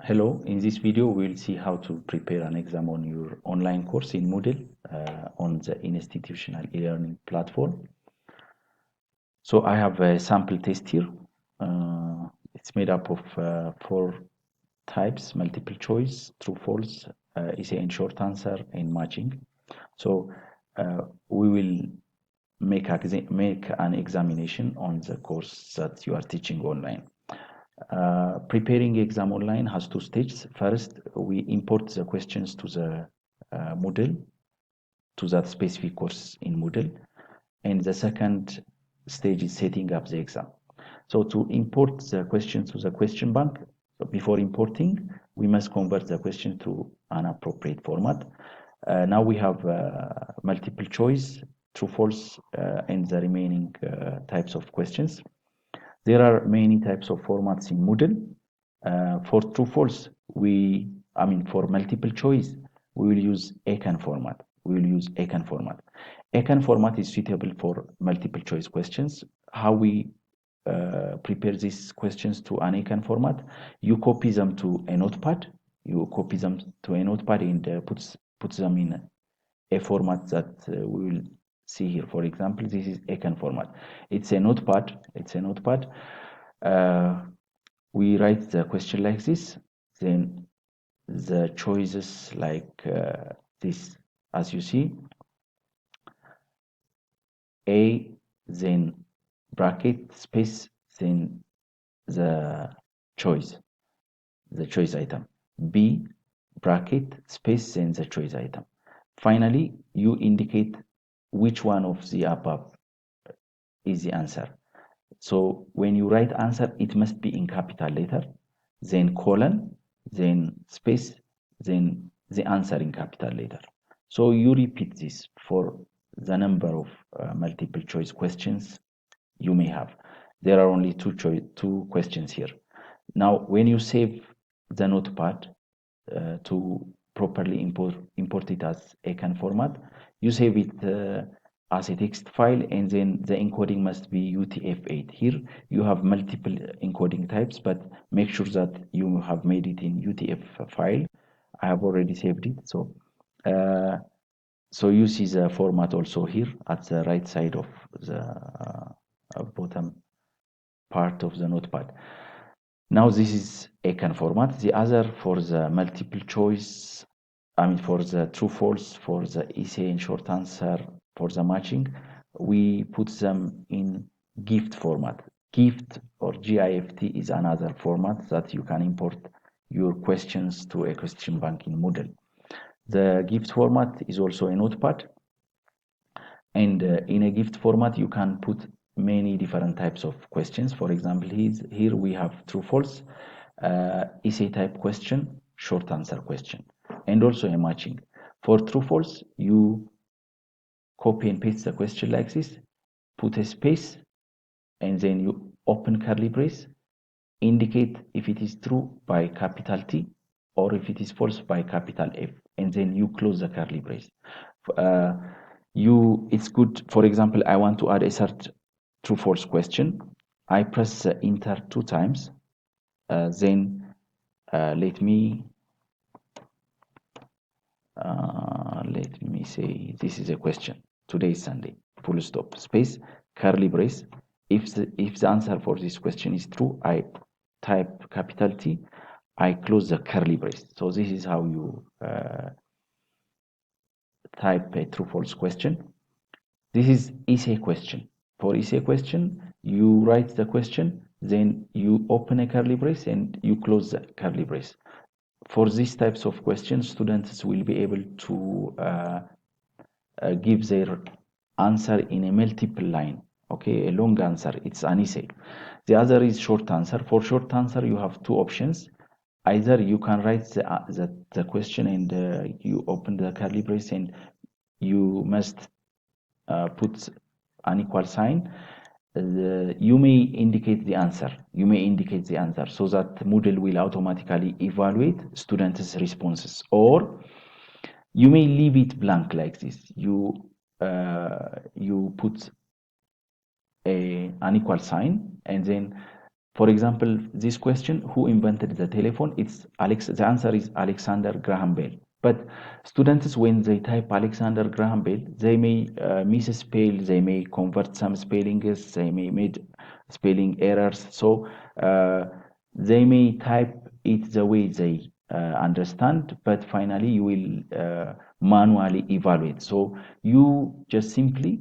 Hello, in this video we'll see how to prepare an exam on your online course in Moodle on the institutional e-learning platform. So I have a sample test here. It's made up of four types: multiple choice, true, false, essay and short answer, and matching. So we will make an examination on the course that you are teaching online. Preparing exam online has two stages. First, we import the questions to the Moodle, to that specific course in Moodle. And the second stage is setting up the exam. So to import the questions to the question bank, so before importing, we must convert the question to an appropriate format. Now we have multiple choice, true, false, and the remaining types of questions. There are many types of formats in Moodle. For true false, for multiple choice, we will use ACAN format. ACAN format is suitable for multiple choice questions. How we prepare these questions to an ACAN format? You copy them to a notepad. And put them in a format that we will see here. For example, this is ACAN format. It's a notepad. We write the question like this, then the choices like this, as you see. A, then bracket, space, then the choice item. B, bracket, space, then the choice item. Finally, you indicate which one of the above is the answer. So when you write answer, it must be in capital letter, then colon, then space, then the answer in capital letter. So you repeat this for the number of multiple choice questions you may have. There are only two questions here. Now, when you save the notepad to properly import it as ACAN format, you save it as a text file, and then the encoding must be UTF-8. Here you have multiple encoding types, but make sure that you have made it in UTF file. I have already saved it. So you see the format also here at the right side of the bottom part of the notepad. Now this is ACAN format. The other for the multiple choice, for the true false, for the essay and short answer, for the matching, we put them in GIFT format. GIFT or GIFT is another format that you can import your questions to a question bank in Moodle. The GIFT format is also a notepad, and in a GIFT format you can put many different types of questions. For example, here we have true false, essay type question, short answer question, and also a matching. For true false, you copy and paste the question like this, put a space, and then you open curly brace, indicate if it is true by capital T or if it is false by capital F, and then you close the curly brace. It's good. For example, I want to add a cert true false question. I press enter 2 times. Then let me say this is a question. Today is Sunday. Full stop, space, curly brace. If the answer for this question is true, I type capital T. I close the curly brace. So this is how you type a true false question. This is essay question. For essay question, you write the question, then you open a curly brace and you close the curly brace. For these types of questions, students will be able to give their answer in a multiple line. Okay, a long answer, it's an essay. The other is short answer. For short answer, you have two options. Either you can write the question and you open the curly brace and you must put an equal sign. You may indicate the answer. So that Moodle will automatically evaluate students' responses. Or you may leave it blank like this. You put an equal sign, and then For example, this question, who invented the telephone? The answer is Alexander Graham Bell. But students, when they type Alexander Graham Bell, they may misspell, they may convert some spellings, they may make spelling errors. So they may type it the way they understand, but finally you will manually evaluate. So you just simply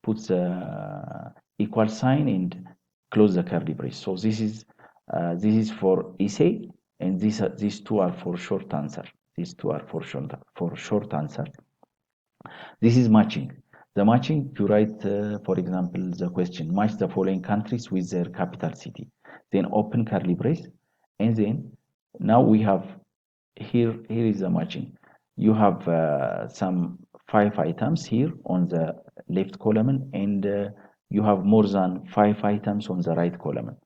put the equal sign and close the curly brace. So this is for essay, and these two are for short answer. These two are for short answer. This is matching. The matching, you write, for example, the question, match the following countries with their capital city. Then open curly brace, and then now we have here is the matching. You have some 5 items here on the left column, and you have more than 5 items on the right column.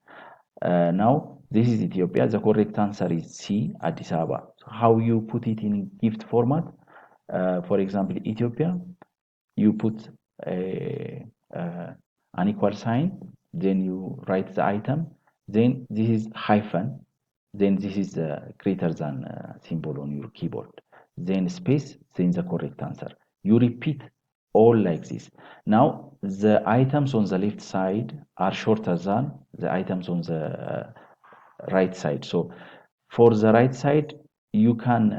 Now this is Ethiopia. The correct answer is C, Addis Ababa. So how you put it in gift format? For example, Ethiopia, you put an equal sign, then you write the item, then this is hyphen, then this is the greater than symbol on your keyboard, then space, then the correct answer. You repeat all like this. Now the items on the left side are shorter than the items on the right side. So for the right side, you can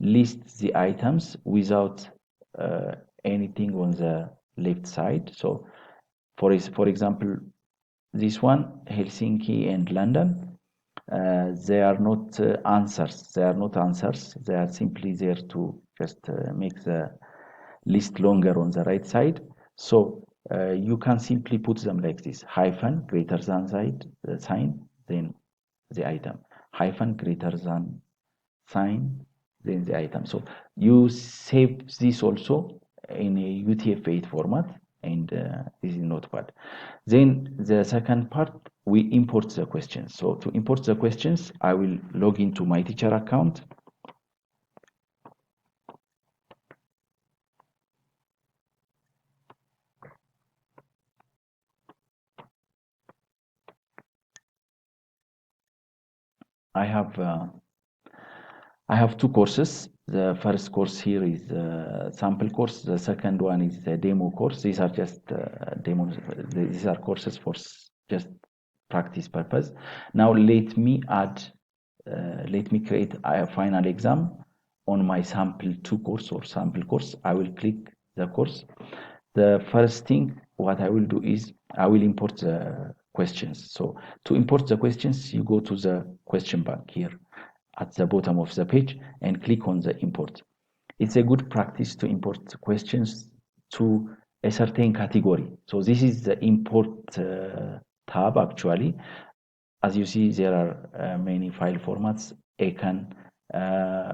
list the items without anything on the left side. So for example, this one, Helsinki and London, they are not answers. They are not answers. They are simply there to just make the list longer on the right side. So you can simply put them like this: hyphen greater than sign, then the item, hyphen greater than sign, then the item. So you save this also in a UTF-8 format, and this is not bad. Then the second part, we import the questions. So to import the questions, I will log into my teacher account. I have two courses. The first course here is a sample course. The second one is a demo course. These are just demos. These are courses for just practice purpose. Now let me create a final exam on my sample 2 course or sample course. I will click the course. The first thing what I will do is I will import the questions. So to import the questions, you go to the question bank here at the bottom of the page and click on the import. It's a good practice to import questions to a certain category. So this is the import tab actually. As you see, there are many file formats, ACAN,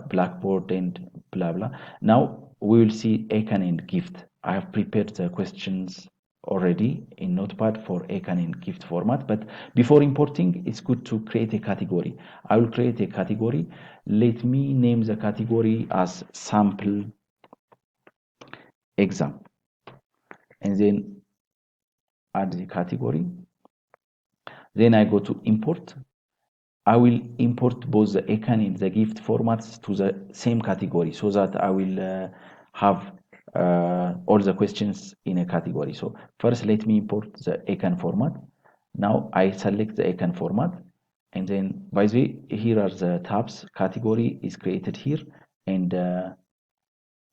Blackboard, and blah blah. Now we will see ACAN and GIFT. I have prepared the questions already in Notepad for ACAN and GIFT format, but before importing, it's good to create a category. I will create a category. Let me name the category as sample exam, and then add the category. Then I go to import. I will import both the ACAN and the GIFT formats to the same category so that I will have all the questions in a category. So first, let me import the ACAN format. Now I select the ACAN format, and then by the way, here are the tabs. Category is created here, and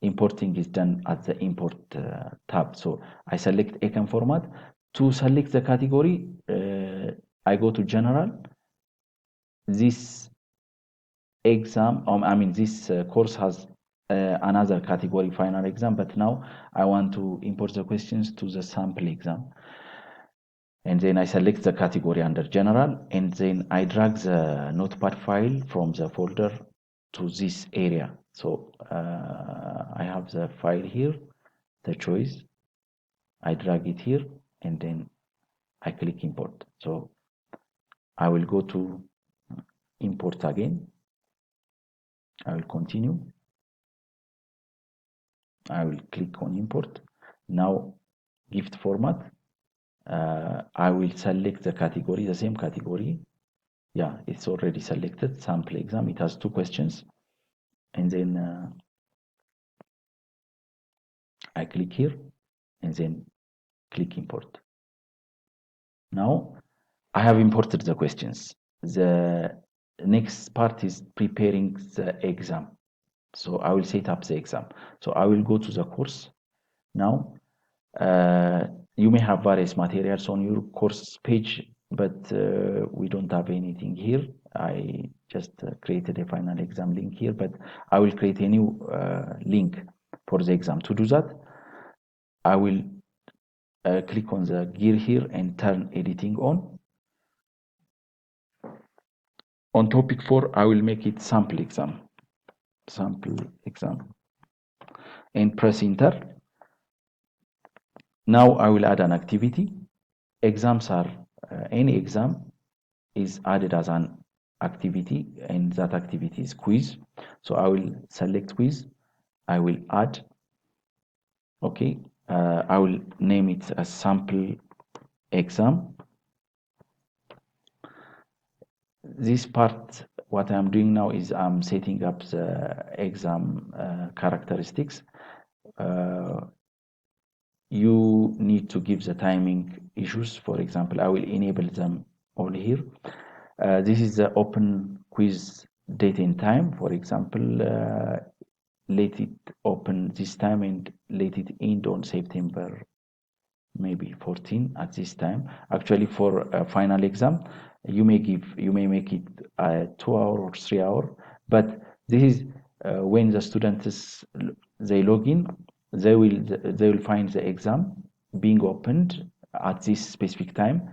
importing is done at the import tab. So I select ACAN format. To select the category, I go to General. This exam, this course has another category, final exam, but now I want to import the questions to the sample exam. And then I select the category under general, and then I drag the notepad file from the folder to this area. So I have the file here, the choice. I drag it here, and then I click import. So I will go to import again. I will continue. I will click on import. Now, gift format. I will select the category, the same category. Yeah, it's already selected, sample exam. It has 2 questions. And then I click here and then click import. Now I have imported the questions. The next part is preparing the exam. So I will set up the exam. So I will go to the course. Now you may have various materials on your course page, but we don't have anything here. I just created a final exam link here, but I will create a new link for the exam. To do that, I will click on the gear here and turn editing on. On topic 4, I will make it sample exam, and press enter. Now I will add an activity. Exams are, any exam is added as an activity, and that activity is quiz. So I will select quiz. I will add, okay, I will name it a sample exam. This part, what I'm doing now is I'm setting up the exam characteristics. You need to give the timing issues. For example, I will enable them all here. This is the open quiz date and time. For example, let it open this time and let it end on September maybe 14 at this time. Actually, for a final exam, you may make it 2 hour or 3 hour, but this is when the students they log in, they will find the exam being opened at this specific time,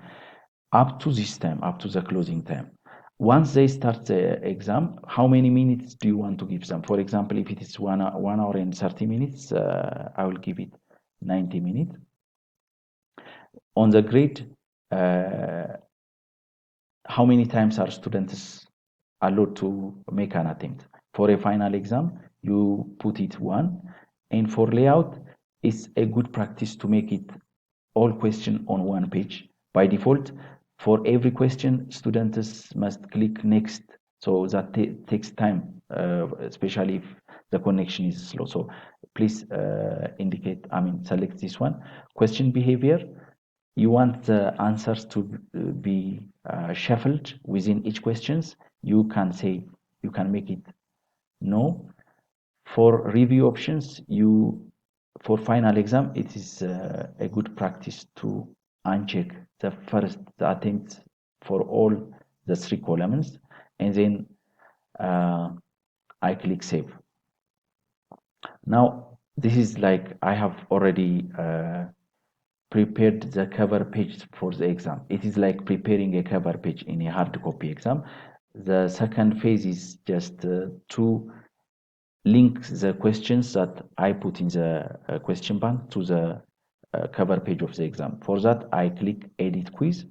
up to this time, up to the closing time. Once they start the exam, how many minutes do you want to give them? For example, if it is 1 hour and 30 minutes, I will give it 90 minutes. On the grade, how many times are students allowed to make an attempt? For a final exam, you put it 1. And for layout, it's a good practice to make it all question on 1 page. By default, for every question, students must click next. So that takes time, especially if the connection is slow. So please select this one. Question behavior. You want the answers to be shuffled within each questions. You can make it no. For review options, for final exam, it is a good practice to uncheck the first attempt for all the 3 columns, and then I click save. Now this is like I have already prepared the cover page for the exam. It is like preparing a cover page in a hard copy exam. The second phase is just to link the questions that I put in the question bank to the cover page of the exam. For that, I click edit quiz.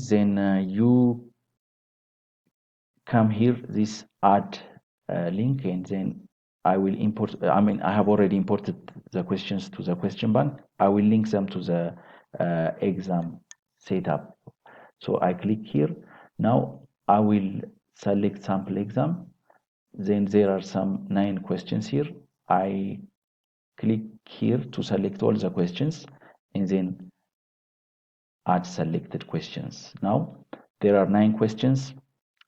Then you come here, this add link, and then I will import, I have already imported the questions to the question bank. I will link them to the exam setup. So I click here. Now I will select sample exam. Then there are some 9 questions here. I click here to select all the questions and then add selected questions. Now there are 9 questions.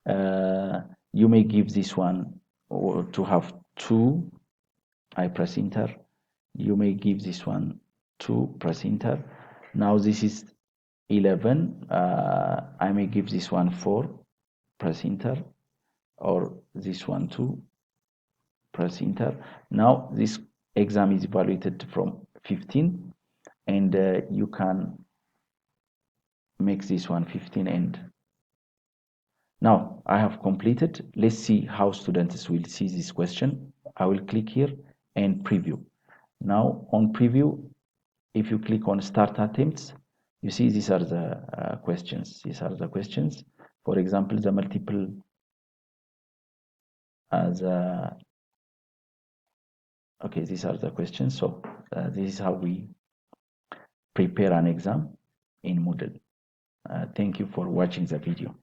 You may give this one to have 2. I press enter. You may give this one 2, press enter. Now this is 11. I may give this one 4, press enter, or this one 2, press enter. Now this exam is evaluated from 15, and you can make this one 15. And now I have completed. Let's see how students will see this question. I will click here and preview. Now on preview, if you click on start attempts, you see these are the questions. These are the questions. For example, the multiple as okay, these are the questions. So this is how we prepare an exam in Moodle. Thank you for watching the video.